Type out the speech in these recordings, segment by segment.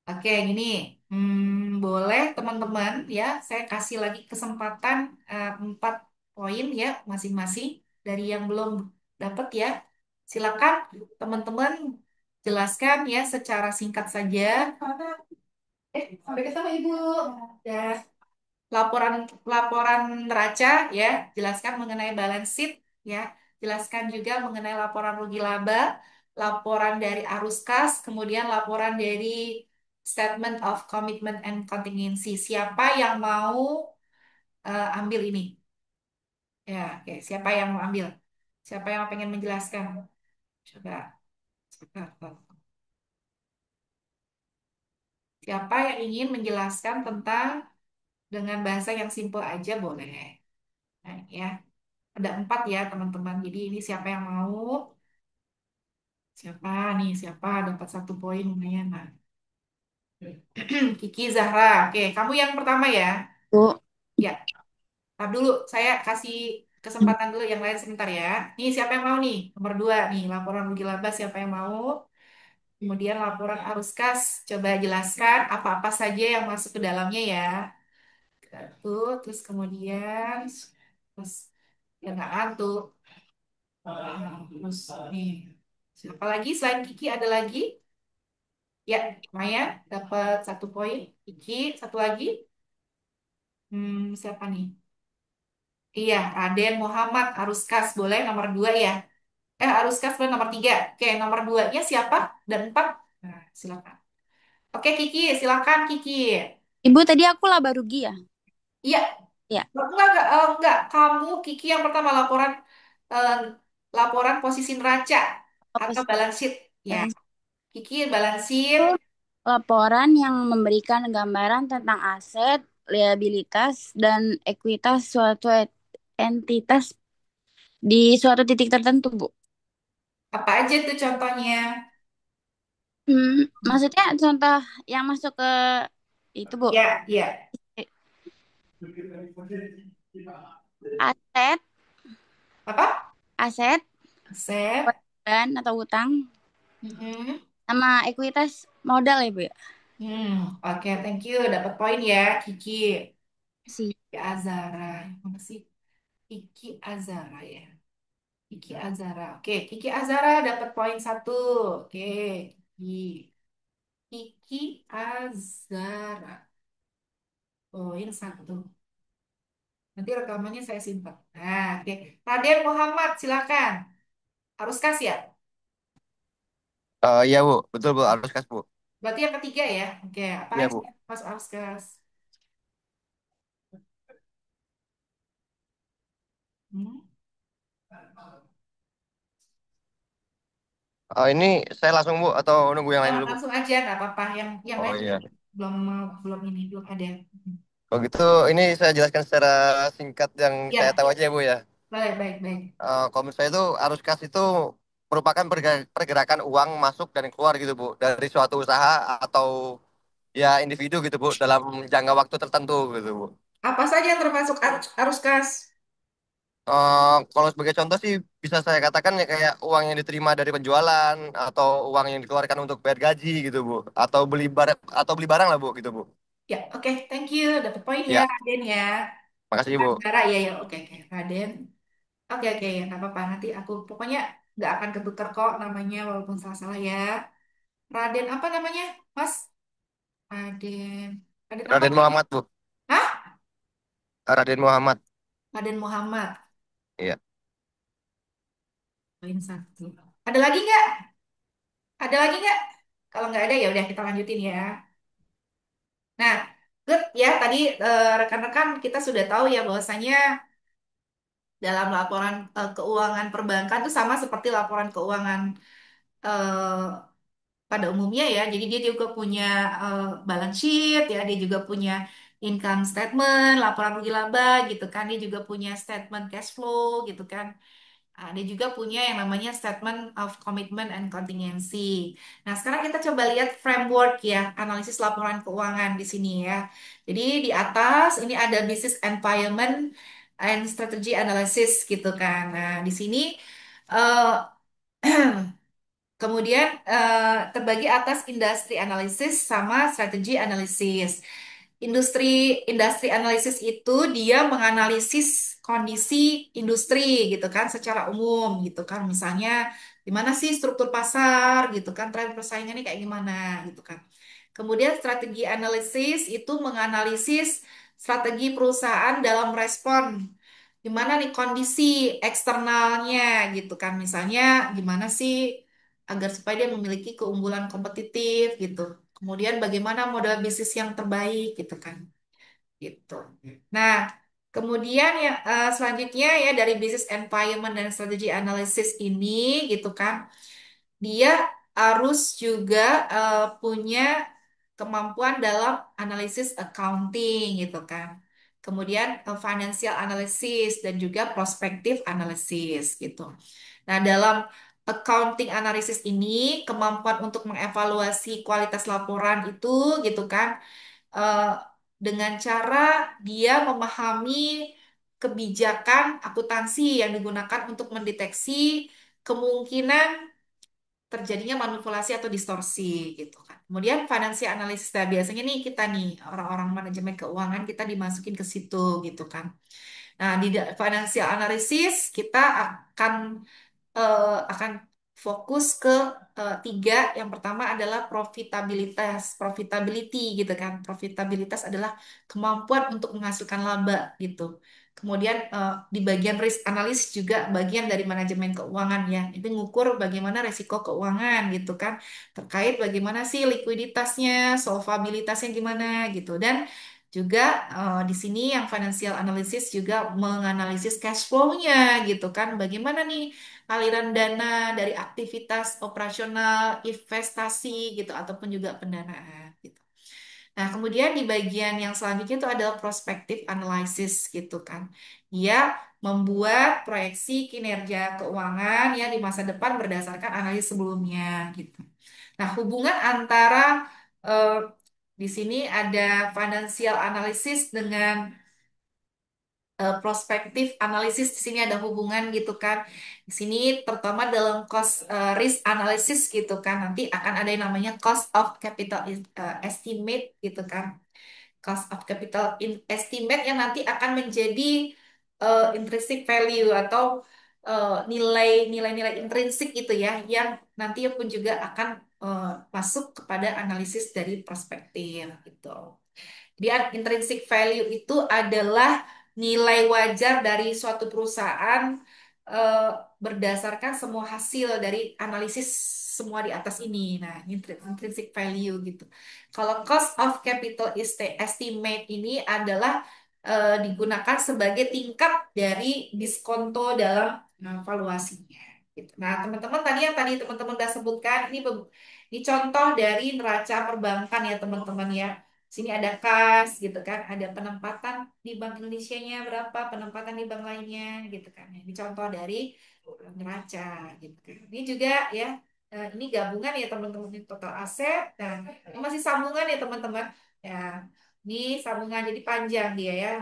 Oke, gini, boleh teman-teman ya, saya kasih lagi kesempatan 4 poin ya masing-masing dari yang belum dapat ya. Silakan teman-teman jelaskan ya secara singkat saja. Sampai ketemu Ibu. Ya, laporan laporan neraca ya, jelaskan mengenai balance sheet ya, jelaskan juga mengenai laporan rugi laba, laporan dari arus kas, kemudian laporan dari statement of commitment and contingency. Siapa yang mau ambil ini? Ya, oke. Siapa yang mau ambil? Siapa yang pengen menjelaskan? Coba, coba. Siapa yang ingin menjelaskan tentang dengan bahasa yang simple aja boleh. Nah, ya. Ada 4 ya teman-teman. Jadi ini siapa yang mau? Siapa nih? Siapa dapat 1 poin lumayan. Nah, Kiki Zahra. Oke, kamu yang pertama ya. Bu. Ya, tab dulu. Saya kasih kesempatan dulu yang lain sebentar ya. Nih siapa yang mau nih? Nomor 2 nih, laporan rugi laba siapa yang mau? Kemudian laporan arus kas. Coba jelaskan apa-apa saja yang masuk ke dalamnya ya. Satu, terus kemudian terus ya nggak ngantuk. Terus nih. Siapa lagi selain Kiki ada lagi? Ya, Maya dapat 1 poin. Iki, satu lagi. Siapa nih? Iya, Raden Muhammad Aruskas boleh nomor 2 ya. Aruskas boleh nomor 3. Oke, nomor 2-nya siapa? Dan 4. Nah, silakan. Oke, Kiki, silakan Kiki. Ibu tadi aku laba rugi ya? Iya, Ya. enggak. Kamu Kiki yang pertama eh, laporan posisi neraca atau Fokus balance sheet. Ya, balance Kiki balance sheet. itu laporan yang memberikan gambaran tentang aset, liabilitas, dan ekuitas suatu entitas di suatu titik tertentu, Bu. Apa aja tuh contohnya? Maksudnya contoh yang masuk ke itu, Bu. Ya, ya. Aset, Apa? aset, Aset. kewajiban atau utang, Mm-mm. sama ekuitas modal ya, Bu ya? Oke, thank you. Dapat poin ya, Kiki. Si. Kiki Azara. Mana sih? Kiki Azara ya. Kiki Azara. Oke, Kiki Azara dapat poin 1. Oke, Kiki. Kiki Azara. Poin 1. Nanti rekamannya saya simpan. Nah, oke. Raden Muhammad, silakan. Harus kasih ya? Iya, Bu. Betul, Bu. Harus kas, Bu. Berarti yang ketiga ya. Oke, apa Iya, aja? Bu. Mas Arskas. Hmm? Ini saya langsung, Bu, atau nunggu yang lain dulu, Bu? Langsung aja, nggak apa-apa. Yang Oh lain iya. belum belum ini belum ada. Kalau gitu, ini saya jelaskan secara singkat yang saya Ya, tahu aja, Bu ya. baik baik baik. Kalau menurut saya itu arus kas itu merupakan pergerakan uang masuk dan keluar gitu, Bu, dari suatu usaha atau ya individu gitu, Bu, dalam jangka waktu tertentu gitu, Bu. Apa saja yang termasuk arus kas? Kalau sebagai contoh sih bisa saya katakan ya kayak uang yang diterima dari penjualan atau uang yang dikeluarkan untuk bayar gaji gitu, Bu, atau beli barang lah, Bu, gitu, Bu. Ya, oke, thank you. Dapat poin ya, Ya, Raden ya. makasih, Bu. Negara ya ya, oke oke, Raden. Oke ya, nggak apa-apa. Nanti aku pokoknya nggak akan ketukar kok namanya walaupun salah-salah ya. Raden apa namanya, Mas? Raden. Raden apa Raden namanya? Muhammad, Bu. Hah? Raden Muhammad. Raden Muhammad. Iya. Poin 1. Ada lagi nggak? Ada lagi nggak? Kalau nggak ada ya udah kita lanjutin ya. Nah, good ya. Tadi rekan-rekan kita sudah tahu ya bahwasanya dalam laporan keuangan perbankan itu sama seperti laporan keuangan eh, pada umumnya ya. Jadi dia juga punya balance sheet ya, dia juga punya income statement, laporan rugi laba gitu kan. Dia juga punya statement cash flow gitu kan. Dia juga punya yang namanya Statement of Commitment and Contingency. Nah, sekarang kita coba lihat framework ya, analisis laporan keuangan di sini ya. Jadi di atas ini ada Business Environment and Strategy Analysis gitu kan. Nah, di sini eh, Kemudian terbagi atas industri analisis sama strategi analisis. Industri industri analisis itu dia menganalisis kondisi industri gitu kan secara umum gitu kan. Misalnya gimana sih struktur pasar gitu kan, tren persaingannya kayak gimana gitu kan. Kemudian strategi analisis itu menganalisis strategi perusahaan dalam respon gimana nih kondisi eksternalnya gitu kan. Misalnya gimana sih agar supaya dia memiliki keunggulan kompetitif gitu. Kemudian bagaimana modal bisnis yang terbaik gitu kan. Gitu. Nah, kemudian yang selanjutnya ya dari business environment dan strategi analisis ini gitu kan, dia harus juga punya kemampuan dalam analisis accounting gitu kan. Kemudian financial analysis dan juga prospective analysis gitu. Nah, dalam accounting analysis ini kemampuan untuk mengevaluasi kualitas laporan itu gitu kan eh, dengan cara dia memahami kebijakan akuntansi yang digunakan untuk mendeteksi kemungkinan terjadinya manipulasi atau distorsi gitu kan. Kemudian financial analysis, nah biasanya nih kita nih orang-orang manajemen keuangan kita dimasukin ke situ gitu kan. Nah, di financial analysis kita akan akan fokus ke tiga. Yang pertama adalah profitabilitas, profitability gitu kan. Profitabilitas adalah kemampuan untuk menghasilkan laba gitu. Kemudian di bagian risk analysis juga bagian dari manajemen keuangan ya. Itu ngukur bagaimana resiko keuangan gitu kan. Terkait bagaimana sih likuiditasnya, solvabilitasnya gimana gitu. Dan juga di sini yang financial analysis juga menganalisis cash flow-nya gitu kan. Bagaimana nih aliran dana dari aktivitas operasional, investasi gitu ataupun juga pendanaan gitu. Nah, kemudian di bagian yang selanjutnya itu adalah prospective analysis gitu kan. Dia membuat proyeksi kinerja keuangan ya di masa depan berdasarkan analisis sebelumnya gitu. Nah, hubungan antara eh, di sini ada financial analysis dengan prospektif analisis di sini ada hubungan gitu kan. Di sini terutama dalam cost risk analysis gitu kan. Nanti akan ada yang namanya cost of capital estimate gitu kan. Cost of capital estimate yang nanti akan menjadi intrinsic value atau nilai-nilai intrinsik gitu ya yang nanti pun juga akan masuk kepada analisis dari perspektif gitu. Dia intrinsic value itu adalah nilai wajar dari suatu perusahaan eh, berdasarkan semua hasil dari analisis semua di atas ini. Nah, intrinsic value gitu. Kalau cost of capital estimate ini adalah digunakan sebagai tingkat dari diskonto dalam valuasinya. Gitu. Nah, teman-teman tadi yang tadi teman-teman sudah sebutkan ini contoh dari neraca perbankan ya teman-teman ya. Sini ada kas gitu kan, ada penempatan di Bank Indonesianya berapa, penempatan di bank lainnya gitu kan. Ini contoh dari neraca gitu kan. Ini juga ya, ini gabungan ya teman-teman ini total aset. Nah, ini masih sambungan ya teman-teman. Ya, ini sambungan jadi panjang dia ya.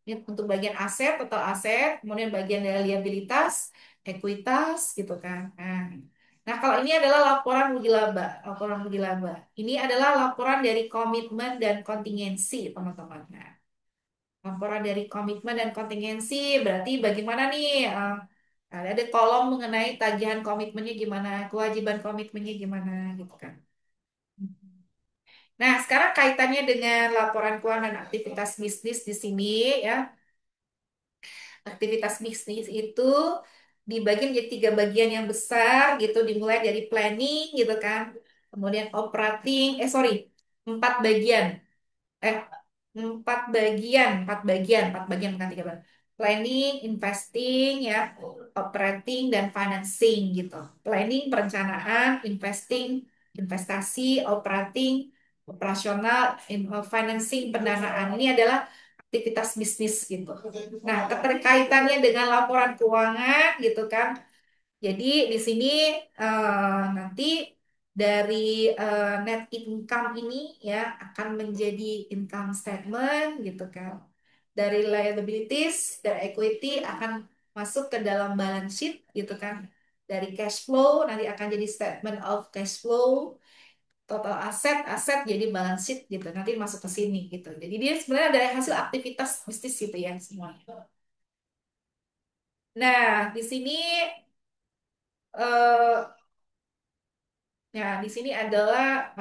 Ini untuk bagian aset, total aset, kemudian bagian dari liabilitas, ekuitas gitu kan. Nah, kalau ini adalah laporan rugi laba, laporan rugi laba. Ini adalah laporan dari komitmen dan kontingensi, teman-teman. Nah, laporan dari komitmen dan kontingensi berarti bagaimana nih? Ada kolom mengenai tagihan komitmennya gimana, kewajiban komitmennya gimana, gitu kan. Nah, sekarang kaitannya dengan laporan keuangan dan aktivitas bisnis di sini ya. Aktivitas bisnis itu dibagi menjadi tiga bagian yang besar gitu, dimulai dari planning gitu kan, kemudian operating, empat bagian, eh empat bagian bukan tiga bagian. Planning, investing ya, operating dan financing gitu. Planning perencanaan, investing investasi, operating operasional, financing pendanaan. Ini adalah aktivitas bisnis gitu. Nah, keterkaitannya dengan laporan keuangan gitu kan. Jadi di sini nanti dari net income ini ya akan menjadi income statement gitu kan. Dari liabilities dan equity akan masuk ke dalam balance sheet gitu kan. dari cash flow nanti akan jadi statement of cash flow, total aset, aset jadi balance sheet gitu. Nanti masuk ke sini gitu. Jadi dia sebenarnya dari hasil aktivitas bisnis gitu ya semuanya. Nah, di sini eh ya, di sini adalah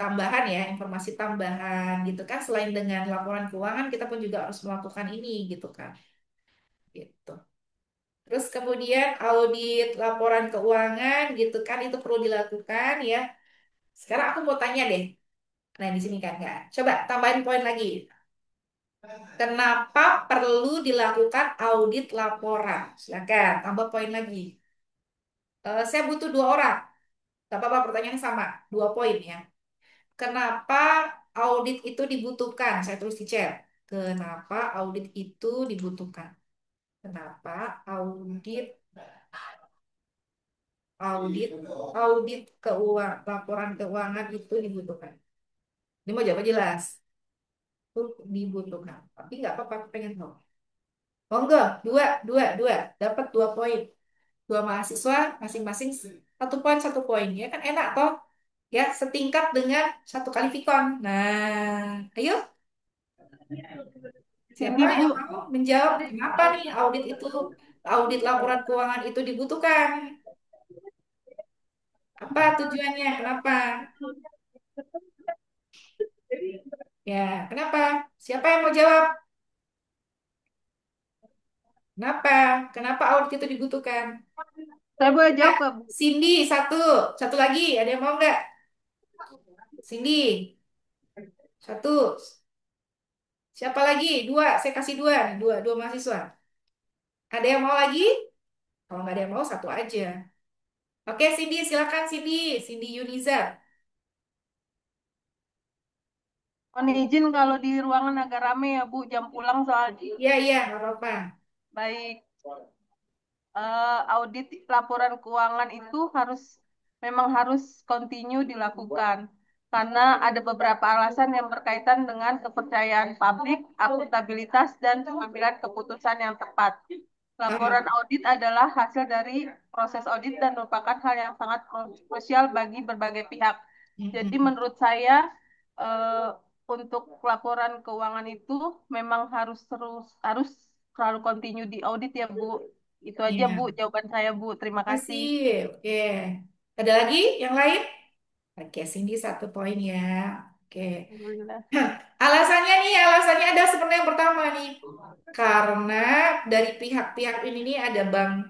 tambahan ya, informasi tambahan gitu kan. Selain dengan laporan keuangan, kita pun juga harus melakukan ini gitu kan. Gitu. Terus kemudian audit laporan keuangan gitu kan itu perlu dilakukan ya. Sekarang aku mau tanya deh. Nah, di sini kan enggak. Coba tambahin poin lagi. Kenapa perlu dilakukan audit laporan? Silakan, tambah poin lagi. Saya butuh dua orang. Gak apa-apa, pertanyaan sama. Dua poin ya. Kenapa audit itu dibutuhkan? Saya tulis di chat. Kenapa audit itu dibutuhkan? Kenapa audit audit audit laporan keuangan itu dibutuhkan? Ini mau jawab jelas. Itu dibutuhkan. Tapi nggak apa-apa, aku pengen tahu. Oh enggak, dua, dapat dua poin. Dua mahasiswa masing-masing satu poin satu poin ya kan enak toh ya setingkat dengan satu kali vikon. Nah, ayo siapa Cindy, yang Bu. mau menjawab kenapa nih audit laporan keuangan itu dibutuhkan? Apa tujuannya? Kenapa? Ya, kenapa? Siapa yang mau jawab? Kenapa? Kenapa audit itu dibutuhkan? Saya boleh Ah, jawab nggak, Bu? Cindy satu lagi. Ada yang mau nggak? Cindy satu. Siapa lagi? Dua. Saya kasih dua, nih. Dua mahasiswa. Ada yang mau lagi? Kalau nggak ada yang mau satu aja. Oke, Cindy silakan Cindy Yuniza. Mohon izin kalau di ruangan agak rame ya, Bu. Jam pulang soalnya. Iya iya nggak apa-apa. Baik. Audit laporan keuangan itu memang harus continue dilakukan karena ada beberapa alasan yang berkaitan dengan kepercayaan publik, akuntabilitas, dan pengambilan keputusan yang tepat. Laporan Ah, audit adalah hasil dari proses audit dan merupakan hal yang sangat krusial bagi berbagai pihak. Jadi mm. menurut saya eh, untuk laporan keuangan itu memang harus selalu continue di audit ya, Bu. Itu aja, Bu, Iya. jawaban saya, Bu. Terima kasih. Kasih. Oke. Ada lagi yang lain? Oke, Cindy satu poin ya. Oke. Alhamdulillah. Alasannya ada seperti yang pertama nih. Karena dari pihak-pihak ini nih ada Bank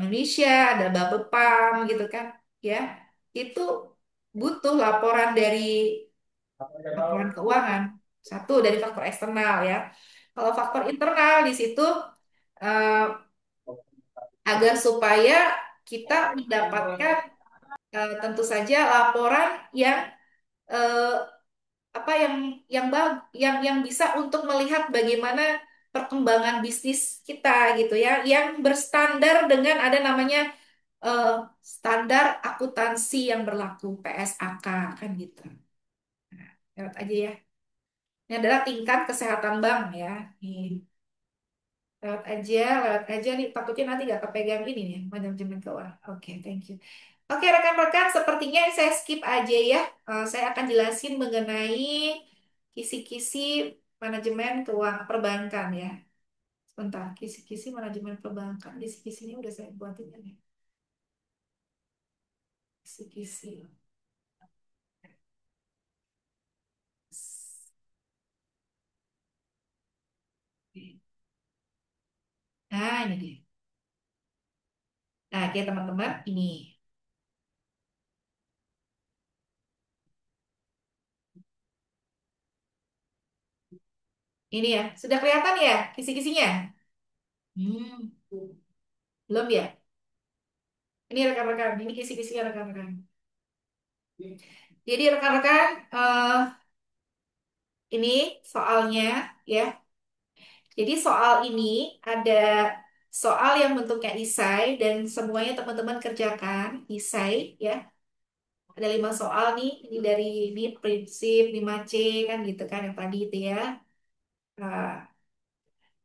Indonesia, ada Bapepam gitu kan, ya. Itu butuh laporan keuangan. Satu dari faktor eksternal ya. Kalau faktor internal di situ eh, agar supaya kita mendapatkan tentu saja laporan yang eh, apa yang bisa untuk melihat bagaimana perkembangan bisnis kita gitu ya yang berstandar dengan ada namanya eh, standar akuntansi yang berlaku PSAK kan gitu. Nah, lewat aja ya. Ini adalah tingkat kesehatan bank ya. Nih, lewat aja nih. Takutnya nanti nggak kepegang ini nih manajemen keuangan. Oke, thank you. Oke, rekan-rekan, sepertinya saya skip aja ya. Saya akan jelasin mengenai kisi-kisi manajemen keuangan perbankan ya. Sebentar, kisi-kisi manajemen perbankan. Kisi-kisi ini udah saya buatin ya nih. Kisi-kisi. Nah, ini dia. Nah, oke teman-teman, ini. Ini ya, sudah kelihatan ya kisi-kisinya? Hmm, belum ya? Ini rekan-rekan, ini kisi-kisinya rekan-rekan. Jadi rekan-rekan, ini soalnya ya. Jadi soal ini ada soal yang bentuknya isai dan semuanya teman-teman kerjakan isai ya. Ada 5 soal nih, ini dari ini prinsip 5C kan gitu kan yang tadi itu ya. Nah,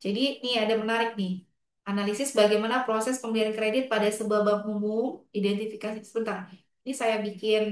jadi ini ada menarik nih. Analisis bagaimana proses pemberian kredit pada sebuah bank umum. Identifikasi sebentar. Ini saya bikin